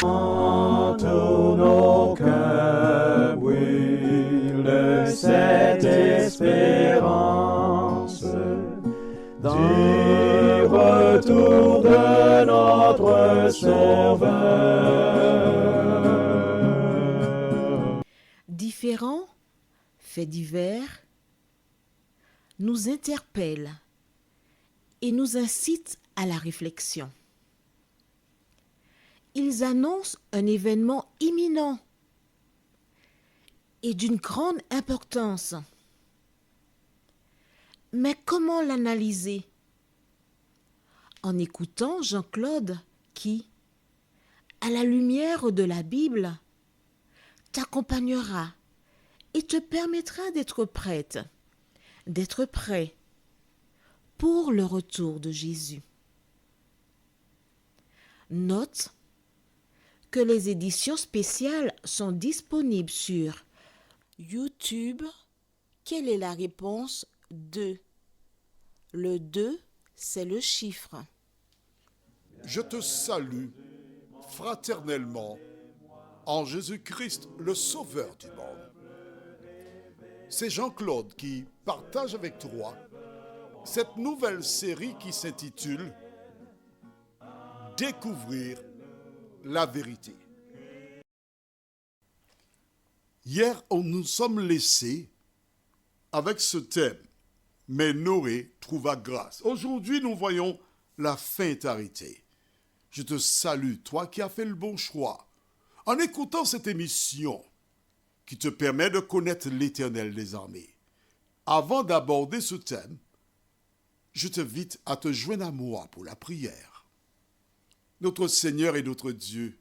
Tous nos cœurs brûlent de cette espérance du retour de notre Sauveur. Différents faits divers nous interpellent et nous incitent à la réflexion. Ils annoncent un événement imminent et d'une grande importance. Mais comment l'analyser? En écoutant Jean-Claude qui, à la lumière de la Bible, t'accompagnera et te permettra d'être prête, d'être prêt pour le retour de Jésus. Note que les éditions spéciales sont disponibles sur YouTube. Quelle est la réponse 2? Le 2, c'est le chiffre. Je te salue fraternellement en Jésus-Christ, le Sauveur du monde. C'est Jean-Claude qui partage avec toi cette nouvelle série qui s'intitule « Découvrir la vérité ». Hier, nous sommes laissés avec ce thème « Mais Noé trouva grâce ». Aujourd'hui, nous voyons la fin est arrêtée. Je te salue, toi qui as fait le bon choix, en écoutant cette émission qui te permet de connaître l'Éternel des armées. Avant d'aborder ce thème, je t'invite à te joindre à moi pour la prière. Notre Seigneur et notre Dieu,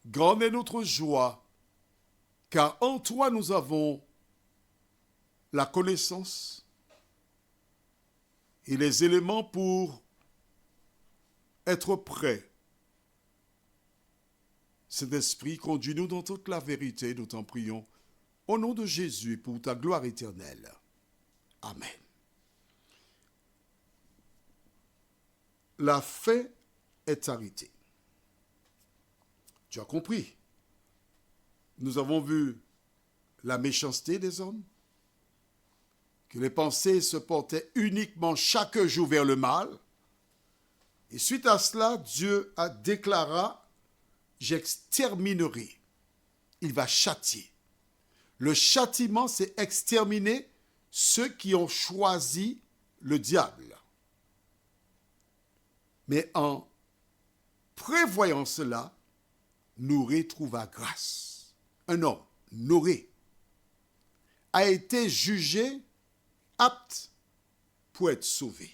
grande est notre joie, car en toi nous avons la connaissance et les éléments pour être prêts. Saint-Esprit, conduis-nous dans toute la vérité, nous t'en prions, au nom de Jésus, pour ta gloire éternelle. Amen. La fin est arrêtée. Tu as compris? Nous avons vu la méchanceté des hommes, que les pensées se portaient uniquement chaque jour vers le mal. Et suite à cela, Dieu a déclaré « J'exterminerai ». Il va châtier. Le châtiment, c'est exterminer ceux qui ont choisi le diable. Mais en prévoyant cela, Noé trouva grâce. Un homme, Noé, a été jugé apte pour être sauvé.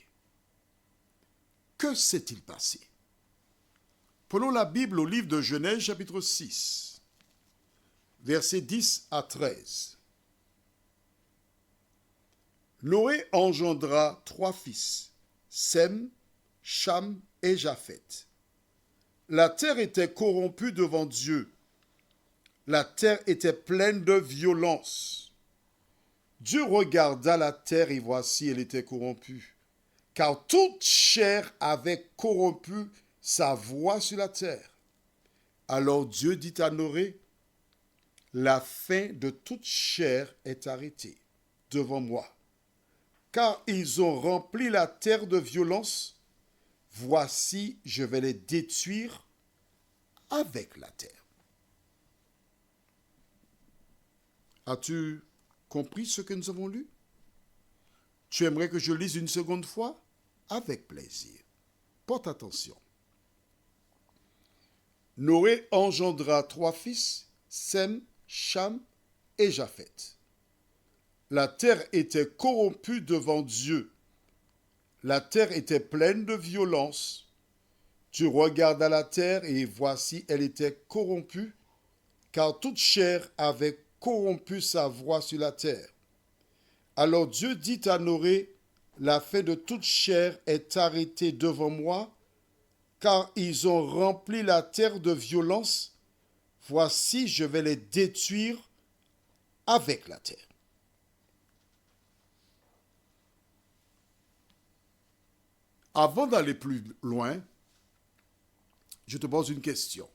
Que s'est-il passé? Prenons la Bible au livre de Genèse, chapitre 6, versets 10 à 13. Noé engendra 3 fils, Sem, Cham et Japheth. La terre était corrompue devant Dieu. La terre était pleine de violence. Dieu regarda la terre et voici, elle était corrompue, car toute chair avait corrompu sa voix sur la terre. Alors Dieu dit à Noé, la fin de toute chair est arrêtée devant moi, car ils ont rempli la terre de violence. Voici, je vais les détruire avec la terre. As-tu compris ce que nous avons lu? Tu aimerais que je lise une seconde fois? Avec plaisir. Porte attention. Noé engendra 3 fils, Sem, Cham et Japheth. La terre était corrompue devant Dieu. La terre était pleine de violence. Tu regardas la terre et voici, elle était corrompue, car toute chair avait corrompu sa voix sur la terre. Alors Dieu dit à Noé, la fin de toute chair est arrêtée devant moi, car ils ont rempli la terre de violence. Voici, je vais les détruire avec la terre. Avant d'aller plus loin, je te pose une question.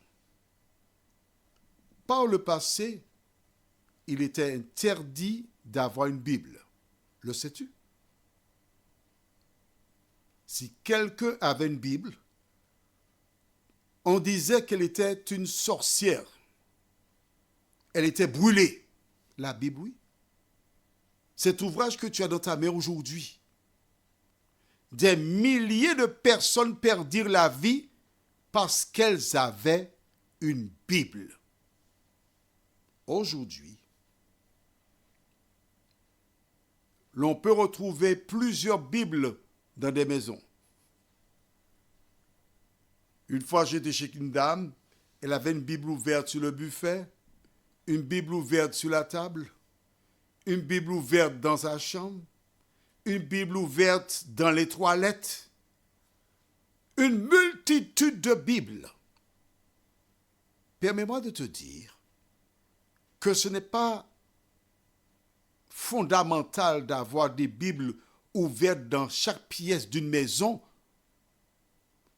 Par le passé, il était interdit d'avoir une Bible. Le sais-tu? Si quelqu'un avait une Bible, on disait qu'elle était une sorcière. Elle était brûlée. La Bible, oui. Cet ouvrage que tu as dans ta main aujourd'hui, des milliers de personnes perdirent la vie parce qu'elles avaient une Bible. Aujourd'hui, l'on peut retrouver plusieurs Bibles dans des maisons. Une fois, j'étais chez une dame, elle avait une Bible ouverte sur le buffet, une Bible ouverte sur la table, une Bible ouverte dans sa chambre, une Bible ouverte dans les toilettes, une multitude de Bibles. Permets-moi de te dire que ce n'est pas fondamental d'avoir des Bibles ouvertes dans chaque pièce d'une maison.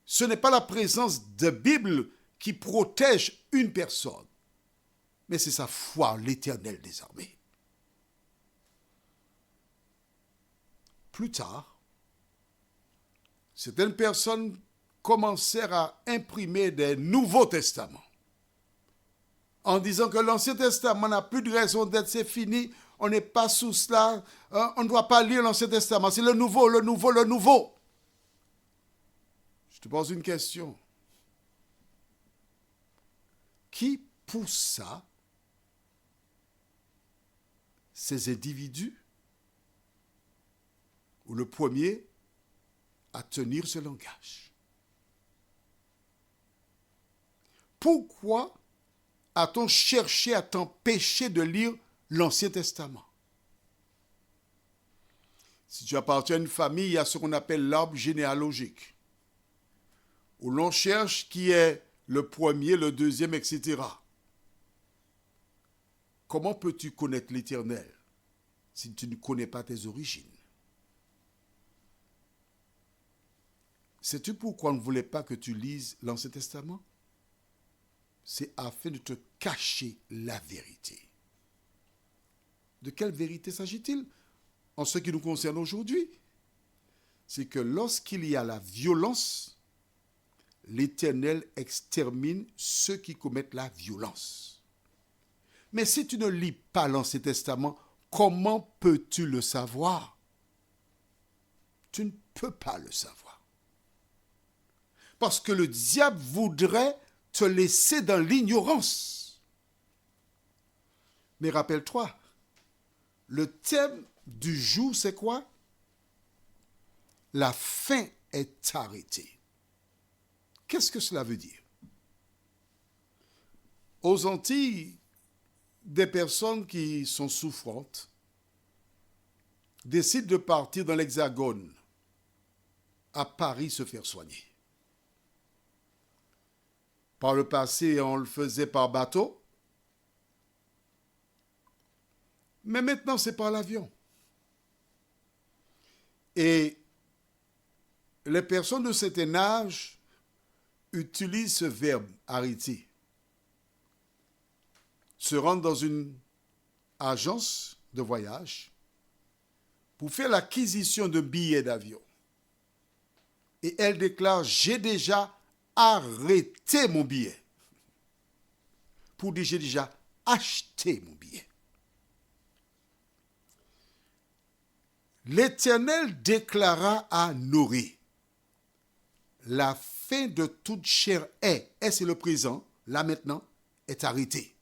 Ce n'est pas la présence de Bible qui protège une personne, mais c'est sa foi en l'Éternel des armées. Plus tard, certaines personnes commencèrent à imprimer des Nouveaux Testaments en disant que l'Ancien Testament n'a plus de raison d'être, c'est fini, on n'est pas sous cela, on ne doit pas lire l'Ancien Testament, c'est le Nouveau, le Nouveau, le Nouveau. Je te pose une question. Qui poussa ces individus, ou le premier, à tenir ce langage? Pourquoi a-t-on cherché à t'empêcher de lire l'Ancien Testament? Si tu appartiens à une famille, il y a ce qu'on appelle l'arbre généalogique, où l'on cherche qui est le premier, le deuxième, etc. Comment peux-tu connaître l'Éternel si tu ne connais pas tes origines? Sais-tu pourquoi on ne voulait pas que tu lises l'Ancien Testament? C'est afin de te cacher la vérité. De quelle vérité s'agit-il? En ce qui nous concerne aujourd'hui, c'est que lorsqu'il y a la violence, l'Éternel extermine ceux qui commettent la violence. Mais si tu ne lis pas l'Ancien Testament, comment peux-tu le savoir? Tu ne peux pas le savoir. Parce que le diable voudrait te laisser dans l'ignorance. Mais rappelle-toi, le thème du jour, c'est quoi? La fin est arrêtée. Qu'est-ce que cela veut dire? Aux Antilles, des personnes qui sont souffrantes décident de partir dans l'Hexagone, à Paris, se faire soigner. Par le passé, on le faisait par bateau, mais maintenant, c'est par l'avion. Et les personnes de certain âge utilisent ce verbe « arrêter ». Se rendent dans une agence de voyage pour faire l'acquisition de billets d'avion. Et elle déclare « j'ai déjà arrêté mon billet ». Pour dire « j'ai déjà acheté mon billet ». L'Éternel déclara à Noé, la fin de toute chair est, c'est le présent, là maintenant, est arrêtée.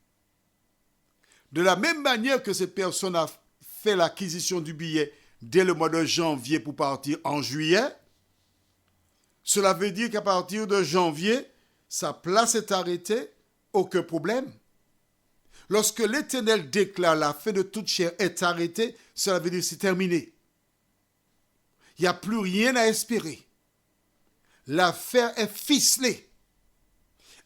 De la même manière que cette personne a fait l'acquisition du billet dès le mois de janvier pour partir en juillet, cela veut dire qu'à partir de janvier, sa place est arrêtée, aucun problème. Lorsque l'Éternel déclare la fin de toute chair est arrêtée, cela veut dire que c'est terminé. Il n'y a plus rien à espérer. L'affaire est ficelée.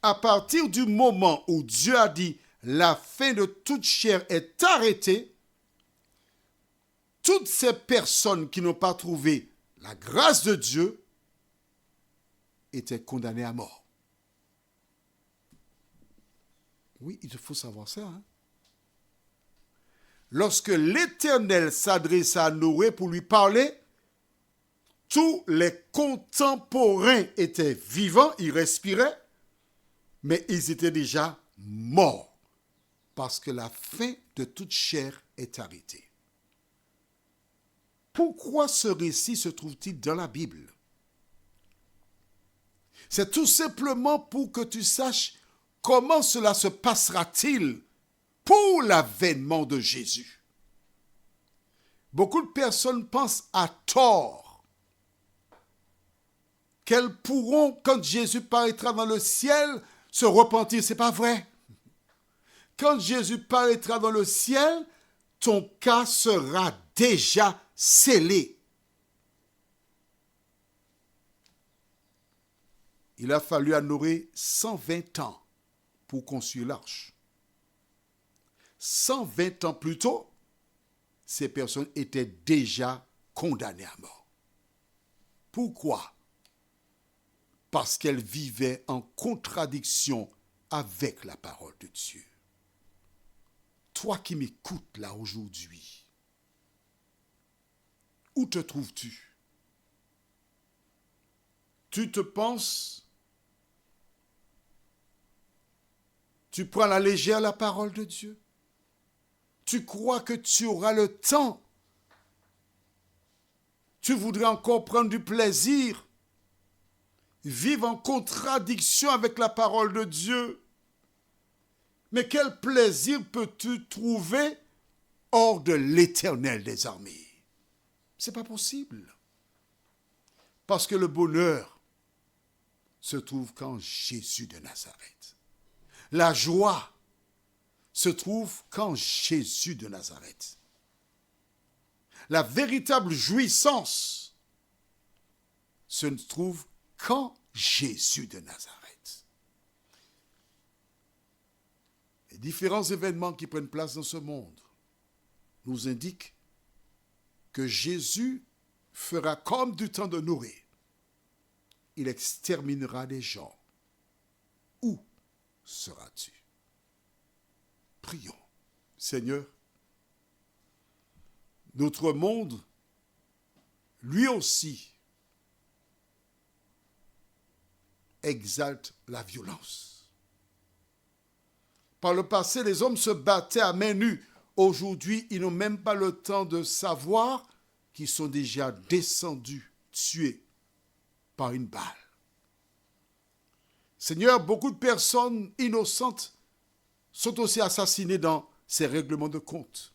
À partir du moment où Dieu a dit la fin de toute chair est arrêtée, toutes ces personnes qui n'ont pas trouvé la grâce de Dieu étaient condamnées à mort. Oui, il faut savoir ça. Lorsque l'Éternel s'adressa à Noé pour lui parler, tous les contemporains étaient vivants, ils respiraient, mais ils étaient déjà morts, parce que la fin de toute chair est arrêtée. Pourquoi ce récit se trouve-t-il dans la Bible? C'est tout simplement pour que tu saches comment cela se passera-t-il pour l'avènement de Jésus. Beaucoup de personnes pensent à tort qu'elles pourront, quand Jésus paraîtra dans le ciel, se repentir. Ce n'est pas vrai. Quand Jésus paraîtra dans le ciel, ton cas sera déjà scellé. Il a fallu à Noé 120 ans pour construire l'arche. 120 ans plus tôt, ces personnes étaient déjà condamnées à mort. Pourquoi? Parce qu'elles vivaient en contradiction avec la parole de Dieu. Toi qui m'écoutes là aujourd'hui, où te trouves-tu? Tu te penses, tu prends à la légère la parole de Dieu? Tu crois que tu auras le temps? Tu voudrais encore prendre du plaisir? Vivre en contradiction avec la parole de Dieu? Mais quel plaisir peux-tu trouver hors de l'Éternel des armées? Ce n'est pas possible. Parce que le bonheur se trouve qu'en Jésus de Nazareth. La joie se trouve qu'en Jésus de Nazareth. La véritable jouissance se trouve qu'en Jésus de Nazareth. Les différents événements qui prennent place dans ce monde nous indiquent que Jésus fera comme du temps de Noé. Il exterminera les gens. Où seras-tu? Prions. Seigneur, notre monde, lui aussi, exalte la violence. Par le passé, les hommes se battaient à main nue. Aujourd'hui, ils n'ont même pas le temps de savoir qu'ils sont déjà descendus, tués par une balle. Seigneur, beaucoup de personnes innocentes sont aussi assassinées dans ces règlements de compte.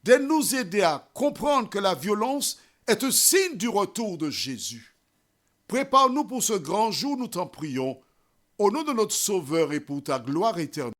De nous aider à comprendre que la violence est un signe du retour de Jésus. Prépare-nous pour ce grand jour, nous t'en prions, au nom de notre Sauveur et pour ta gloire éternelle.